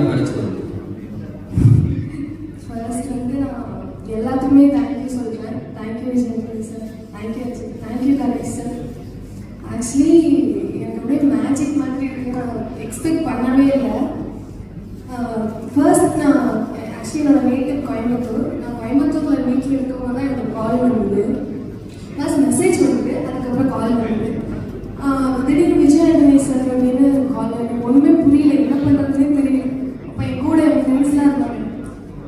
வாய்ப்பு கிடைச்சது? ஃபர்ஸ்ட் வந்து நான் எல்லாத்துக்குமே தேங்க்யூ சொல்கிறேன். Thank you Vijay sir, thank you Ganesh sir. Actually எனக்கு அப்படியே மேஜிக் மாதிரி இருக்குன்னு நான் எக்ஸ்பெக்ட் பண்ணவே இல்லை. ஃபர்ஸ்ட் நான் ஆக்சுவலி நான் நேட்டிவ் கோயம்புத்தூர். நான் கோயம்புத்தூரில் வீட்டில் இருக்கும்போது தான் எனக்கு கால் வந்தது. ப்ளஸ் மெசேஜ் வந்தது, அதுக்கப்புறம் கால் வந்தது. திடீர்னு விஜய் ஆண்டனி சார் அப்படின்னு கால் எனக்கு ஒன்றுமே புரியல, என்ன பண்ணுறதுனே தெரியல. அப்போ என் கூட என் ஃப்ரெண்ட்ஸ்லாம் இருந்தாங்க.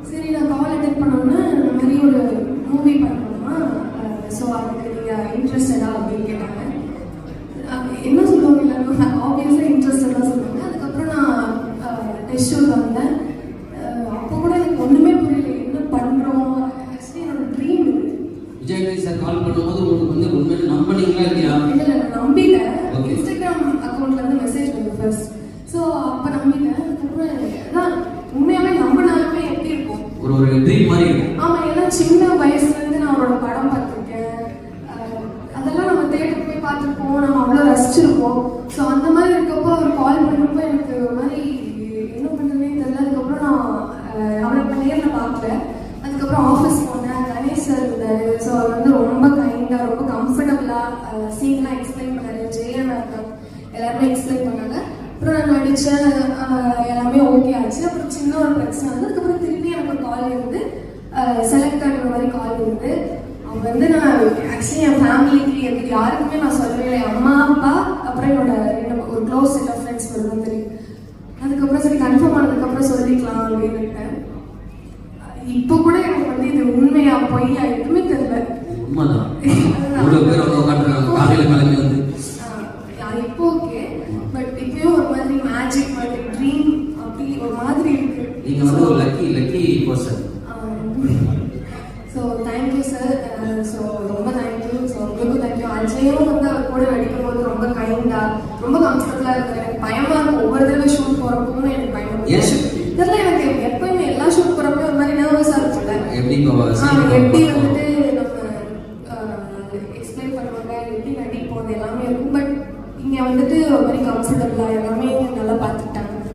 சரி நான் கால் அட்டென்ட் பண்ணோன்னா இந்த மாதிரி ஒரு மூவி பண்ணணுமா, ஸோ அதுக்கு நீங்கள் இன்ட்ரெஸ்டடா அப்படின்னு கேட்டாங்க. என்ன சொல்லுவாங்க எல்லாரும் ஆப்வியஸாக இன்ட்ரெஸ்டடாக சொல்லுவாங்க. அதுக்கப்புறம் நான் டெஸ்ட் ஷூட் வந்தேன். அப்போ கூட எனக்கு ஒன்றுமே புரியல, என்ன பண்ணுறோம். ஆக்சுவலி என்னோட ட்ரீம் இது. விஜய் சார் கால் பண்ணும்போது உங்களுக்கு வந்து உண்மையில நம்பினீங்களா இல்லையா? இல்லை நம்பிட்டேன். இன்ஸ்டாகிராம் அக்கௌண்ட்லேருந்து மெசேஜ் வந்து ஃபர்ஸ்ட். ஸோ அப்போ நம்பிட்டேன். அதுக்கப்புறம் தான் உண்மையாகவே நம்பினாலுமே எப்படி இருக்கும், ஒரு ட்ரீம் மாதிரி இருக்கு. ஆமாம், ஏன்னா சின்ன வயசுலேருந்து நான் அவரோட படம் பார்த்துருக்கேன். அதெல்லாம் நம்ம தேட்டர் போய் பார்த்துருப்போம், நம்ம அவ்வளோ ரசிச்சிருப்போம். ஸோ அந்த மாதிரி இருக்கப்போ அவர் கால் பண்ணுறப்போ எனக்கு ஒரு மாதிரி என்ன பண்ணுறதுனே தெரியல. அதுக்கப்புறம் நான் அவரை இப்போ நேரில் பார்க்கல. அதுக்கப்புறம் ஆஃபீஸ் போனேன், கணேஷ் சார் இருந்தார். ஸோ அவர் வந்து ரொம்ப கைண்டாக ரொம்ப கம்ஃபர்டபுளாக சீன்லாம் எக்ஸ்பிளைன் பண்ணார். ஜெயன் அர்த்தம் எல்லாருமே எக்ஸ்பிளைன் பண்ணாங்க. அப்புறம் நான் நடித்தேன், எல்லாமே ஓகே ஆச்சு. அப்புறம் சின்ன ஒரு பிரச்சனை வந்து அதுக்கப்புறம் திருப்பி எனக்கு ஒரு கால் இருந்து செலக்ட் ஆகிற மாதிரி கால் இருந்து அவங்க வந்து நான் ஆக்சுவலி என் ஃபேமிலிக்கு எனக்கு யாருக்குமே நான் சொல்லவே இல்லை. அம்மா அப்பா அப்புறம் என்னோட ஒரு க்ளோஸ் செட் ஆஃப் ஃப்ரெண்ட்ஸ் மட்டும் தெரியும். அதுக்கப்புறம் சரி கன்ஃபார்ம் ஆனதுக்கப்புறம் சொல்லிக்கலாம் அப்படின்னு இருக்கேன். இப்போ கூட எனக்கு வந்து இது உண்மையா பொய்யா எதுவுமே தெரியல. உண்மைதான். இப்போ ஓகே, பட் இப்பயும் ஒரு மாதிரி மேஜிக் மாதிரி ட்ரீம் அப்படி ஒரு மாதிரி இருக்கு. நீங்க வந்து ஒரு lucky person. So thank you sir. So ரொம்ப தேங்க்யூ. ஸோ உங்களுக்கும் தேங்க்யூ. அஜயும் வந்து அவர் கூட நடிக்கும் போது ரொம்ப கைண்டா ரொம்ப கம்ஃபர்டபுளாக இருக்கு. எனக்கு பயமா இருக்கும், ஒவ்வொரு தடவை ஷூட் போகிறப்பவும் எனக்கு பயமா இருக்கும். தெரியல